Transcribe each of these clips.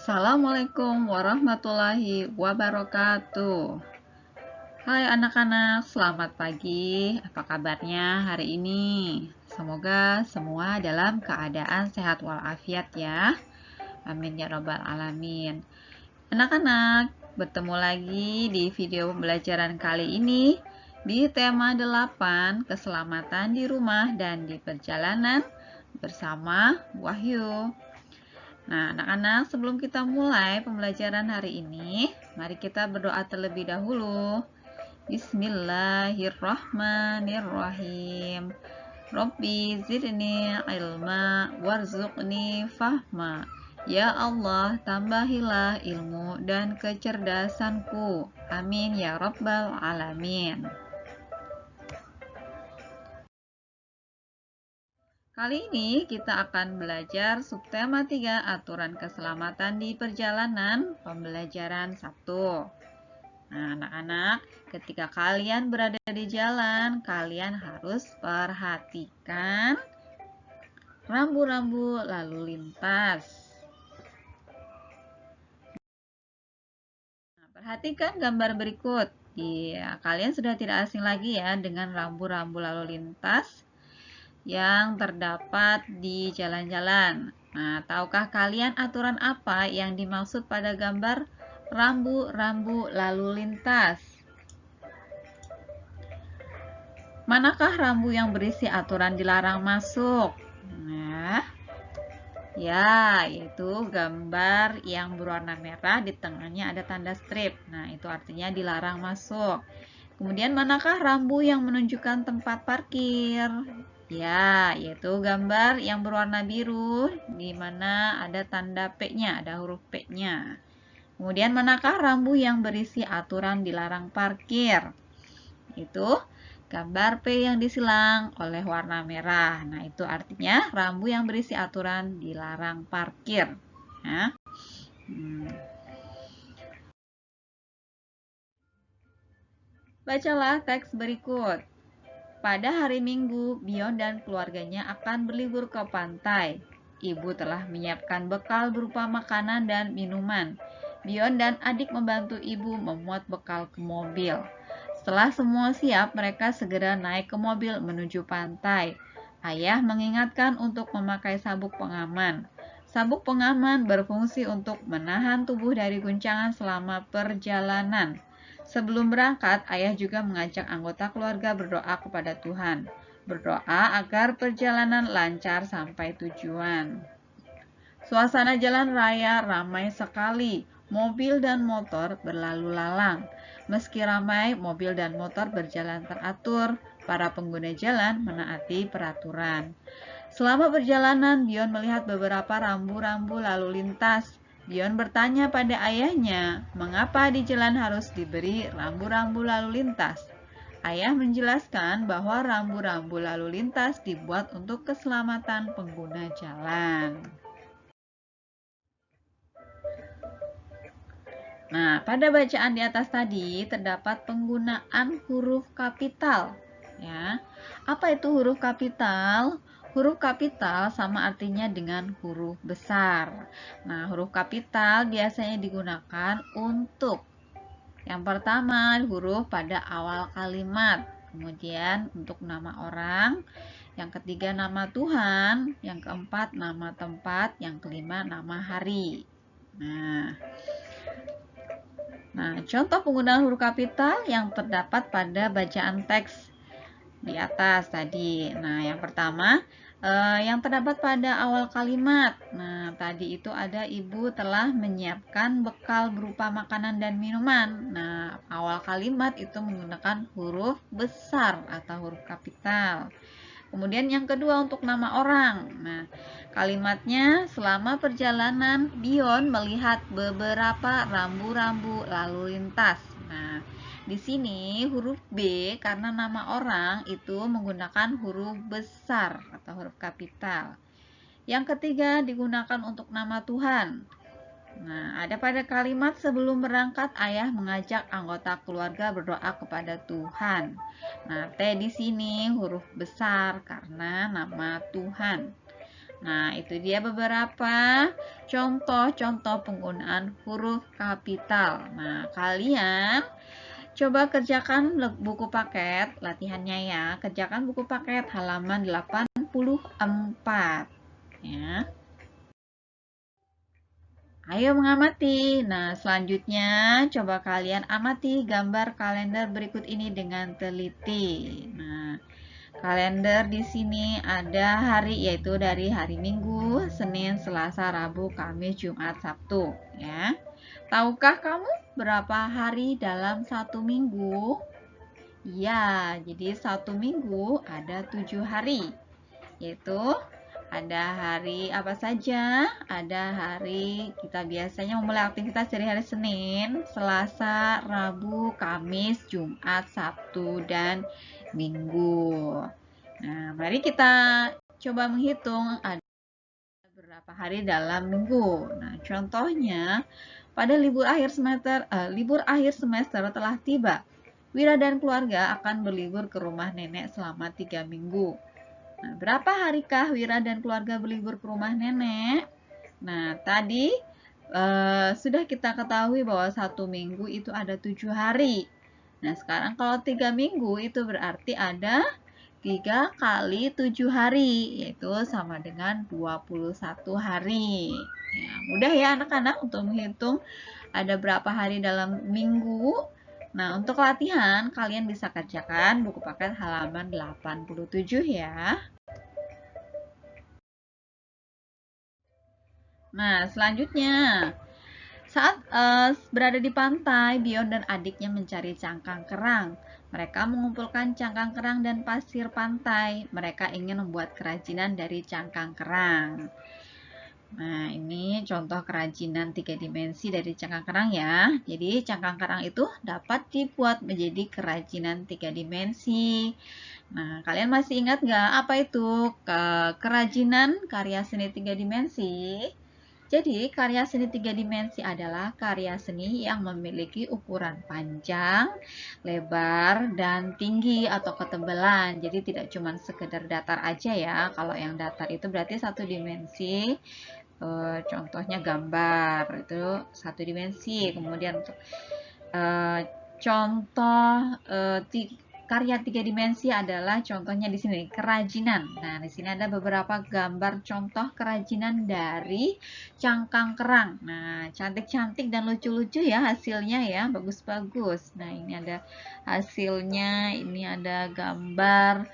Assalamualaikum warahmatullahi wabarakatuh. Hai anak-anak, selamat pagi. Apa kabarnya hari ini? Semoga semua dalam keadaan sehat walafiat ya. Amin ya robbal alamin. Anak-anak, bertemu lagi di video pembelajaran kali ini di tema 8, keselamatan di rumah dan di perjalanan bersama Wahyu. Nah, anak-anak, sebelum kita mulai pembelajaran hari ini, mari kita berdoa terlebih dahulu. Bismillahirrahmanirrahim. Rabbi zidni ilma warzuqni fahma. Ya Allah, tambahilah ilmu dan kecerdasanku. Amin ya rabbal alamin. Kali ini kita akan belajar subtema 3, aturan keselamatan di perjalanan, pembelajaran 1. Nah, anak-anak, ketika kalian berada di jalan, kalian harus perhatikan rambu-rambu lalu lintas. Nah, perhatikan gambar berikut. Ya, kalian sudah tidak asing lagi ya dengan rambu-rambu lalu lintas yang terdapat di jalan-jalan. Nah, tahukah kalian aturan apa yang dimaksud pada gambar rambu-rambu lalu lintas? Manakah rambu yang berisi aturan dilarang masuk? Nah, ya, yaitu gambar yang berwarna merah, di tengahnya ada tanda strip. Nah, itu artinya dilarang masuk. Kemudian manakah rambu yang menunjukkan tempat parkir? Ya, yaitu gambar yang berwarna biru, di mana ada tanda P-nya, ada huruf P-nya. Kemudian manakah rambu yang berisi aturan dilarang parkir? Itu gambar P yang disilang oleh warna merah. Nah, itu artinya rambu yang berisi aturan dilarang parkir. Ya. Bacalah teks berikut. Pada hari Minggu, Bion dan keluarganya akan berlibur ke pantai. Ibu telah menyiapkan bekal berupa makanan dan minuman. Bion dan adik membantu ibu memuat bekal ke mobil. Setelah semua siap, mereka segera naik ke mobil menuju pantai. Ayah mengingatkan untuk memakai sabuk pengaman. Sabuk pengaman berfungsi untuk menahan tubuh dari guncangan selama perjalanan. Sebelum berangkat, ayah juga mengajak anggota keluarga berdoa kepada Tuhan. Berdoa agar perjalanan lancar sampai tujuan. Suasana jalan raya ramai sekali. Mobil dan motor berlalu lalang. Meski ramai, mobil dan motor berjalan teratur. Para pengguna jalan menaati peraturan. Selama perjalanan, Bion melihat beberapa rambu-rambu lalu lintas. Bion bertanya pada ayahnya, mengapa di jalan harus diberi rambu-rambu lalu lintas? Ayah menjelaskan bahwa rambu-rambu lalu lintas dibuat untuk keselamatan pengguna jalan. Nah, pada bacaan di atas tadi terdapat penggunaan huruf kapital. Ya, apa itu huruf kapital? Huruf kapital sama artinya dengan huruf besar. Nah, huruf kapital biasanya digunakan untuk yang pertama huruf pada awal kalimat, kemudian untuk nama orang, yang ketiga nama Tuhan, yang keempat nama tempat, yang kelima nama hari. Nah, contoh penggunaan huruf kapital yang terdapat pada bacaan teks di atas tadi. Nah, yang pertama yang terdapat pada awal kalimat. Nah, tadi itu ada ibu telah menyiapkan bekal berupa makanan dan minuman. Nah, awal kalimat itu menggunakan huruf besar atau huruf kapital. Kemudian yang kedua untuk nama orang. Nah, kalimatnya selama perjalanan Bion melihat beberapa rambu-rambu lalu lintas. Nah, di sini huruf B karena nama orang itu menggunakan huruf besar atau huruf kapital. Yang ketiga digunakan untuk nama Tuhan. Nah, ada pada kalimat sebelum berangkat ayah mengajak anggota keluarga berdoa kepada Tuhan. Nah, T di sini huruf besar karena nama Tuhan. Nah, itu dia beberapa contoh-contoh penggunaan huruf kapital. Nah, kalian coba kerjakan buku paket latihannya ya. Kerjakan buku paket halaman 84 ya. Ayo mengamati. Nah, selanjutnya coba kalian amati gambar kalender berikut ini dengan teliti. Nah, kalender di sini ada hari yaitu dari hari Minggu, Senin, Selasa, Rabu, Kamis, Jumat, Sabtu ya. Tahukah kamu berapa hari dalam satu minggu? Iya, jadi satu minggu ada 7 hari, yaitu ada hari apa saja? Ada hari kita biasanya memulai aktivitas dari hari Senin, Selasa, Rabu, Kamis, Jumat, Sabtu, dan Minggu. Nah, mari kita coba menghitung ada berapa hari dalam minggu. Nah, contohnya pada libur akhir semester telah tiba. Wira dan keluarga akan berlibur ke rumah nenek selama 3 minggu. Nah, berapa harikah Wira dan keluarga berlibur ke rumah nenek? Nah, tadi sudah kita ketahui bahwa satu minggu itu ada 7 hari. Nah, sekarang kalau 3 minggu itu berarti ada 3 kali 7 hari, yaitu sama dengan 21 hari. Ya, mudah ya anak-anak untuk menghitung ada berapa hari dalam minggu. Nah, untuk latihan, kalian bisa kerjakan buku paket halaman 87 ya. Nah, selanjutnya, saat berada di pantai, Bion dan adiknya mencari cangkang kerang. Mereka mengumpulkan cangkang kerang dan pasir pantai. Mereka ingin membuat kerajinan dari cangkang kerang. Nah, ini contoh kerajinan 3 dimensi dari cangkang kerang ya. Jadi, cangkang kerang itu dapat dibuat menjadi kerajinan 3 dimensi. Nah, kalian masih ingat nggak apa itu kerajinan karya seni 3 dimensi? Jadi, karya seni 3 dimensi adalah karya seni yang memiliki ukuran panjang, lebar, dan tinggi atau ketebalan. Jadi, tidak cuma sekedar datar aja ya. Kalau yang datar itu berarti satu dimensi. Contohnya gambar itu satu dimensi. Kemudian untuk contoh karya 3 dimensi adalah contohnya di sini kerajinan. Nah, di sini ada beberapa gambar contoh kerajinan dari cangkang kerang. Nah, cantik-cantik dan lucu-lucu ya hasilnya ya, bagus-bagus. Nah, ini ada hasilnya, ini ada gambar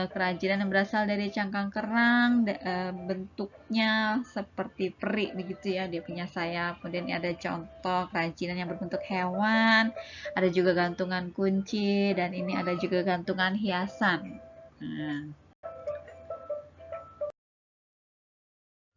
kerajinan yang berasal dari cangkang kerang, bentuknya seperti peri begitu ya, dia punya sayap. Kemudian ini ada contoh kerajinan yang berbentuk hewan, ada juga gantungan kunci, dan ini ada juga gantungan hiasan. Nah,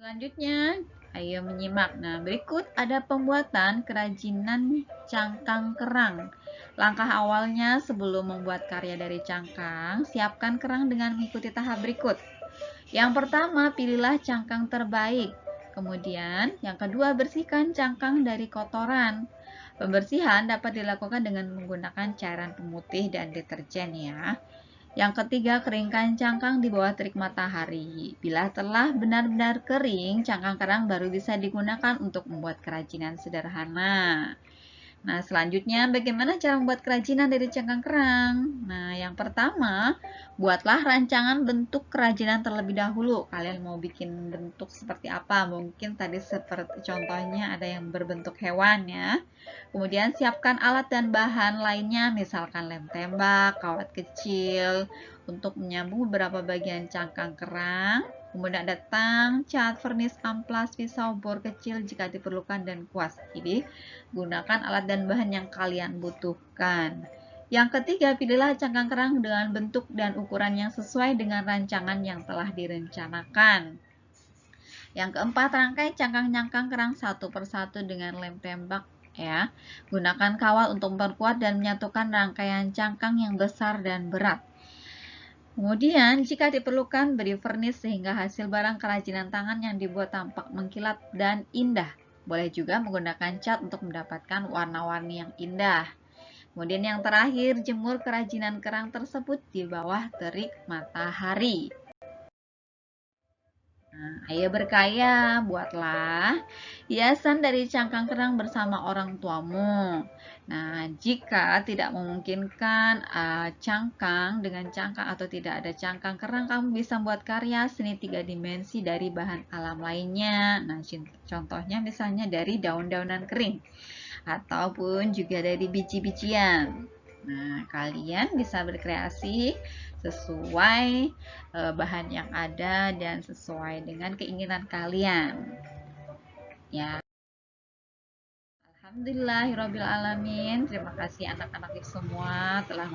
selanjutnya, ayo menyimak. Nah, berikut ada pembuatan kerajinan cangkang kerang. Langkah awalnya sebelum membuat karya dari cangkang, siapkan kerang dengan mengikuti tahap berikut. Yang pertama, pilihlah cangkang terbaik. Kemudian, yang kedua, bersihkan cangkang dari kotoran. Pembersihan dapat dilakukan dengan menggunakan cairan pemutih dan deterjen ya. Yang ketiga, keringkan cangkang di bawah terik matahari. Bila telah benar-benar kering, cangkang kerang baru bisa digunakan untuk membuat kerajinan sederhana. Nah, selanjutnya bagaimana cara membuat kerajinan dari cangkang kerang? Nah, yang pertama, buatlah rancangan bentuk kerajinan terlebih dahulu. Kalian mau bikin bentuk seperti apa? Mungkin tadi seperti contohnya ada yang berbentuk hewan ya. Kemudian siapkan alat dan bahan lainnya, misalkan lem tembak, kawat kecil, untuk menyambung beberapa bagian cangkang kerang. Kemudian ada tang, cat, vernis, amplas, pisau, bor kecil jika diperlukan, dan kuas. Jadi, gunakan alat dan bahan yang kalian butuhkan. Yang ketiga, pilihlah cangkang kerang dengan bentuk dan ukuran yang sesuai dengan rancangan yang telah direncanakan. Yang keempat, rangkai cangkang-cangkang kerang satu persatu dengan lem tembak ya. Gunakan kawat untuk memperkuat dan menyatukan rangkaian cangkang yang besar dan berat. Kemudian, jika diperlukan, beri vernis sehingga hasil barang kerajinan tangan yang dibuat tampak mengkilat dan indah. Boleh juga menggunakan cat untuk mendapatkan warna-warni yang indah. Kemudian yang terakhir, jemur kerajinan kerang tersebut di bawah terik matahari. Nah, ayo berkaya, buatlah hiasan dari cangkang kerang bersama orang tuamu. Nah, jika tidak memungkinkan cangkang dengan cangkang atau tidak ada cangkang kerang, kamu bisa membuat karya seni 3 dimensi dari bahan alam lainnya. Nah, contohnya misalnya dari daun-daunan kering ataupun juga dari biji-bijian. Nah, kalian bisa berkreasi sesuai bahan yang ada dan sesuai dengan keinginan kalian. Ya, alhamdulillahirobbilalamin. Terima kasih anak-anak semua telah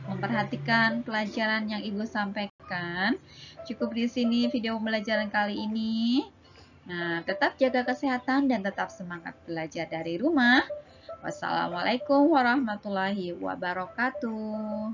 memperhatikan pelajaran yang Ibu sampaikan. Cukup di sini video pembelajaran kali ini. Nah, tetap jaga kesehatan dan tetap semangat belajar dari rumah. Wassalamualaikum warahmatullahi wabarakatuh.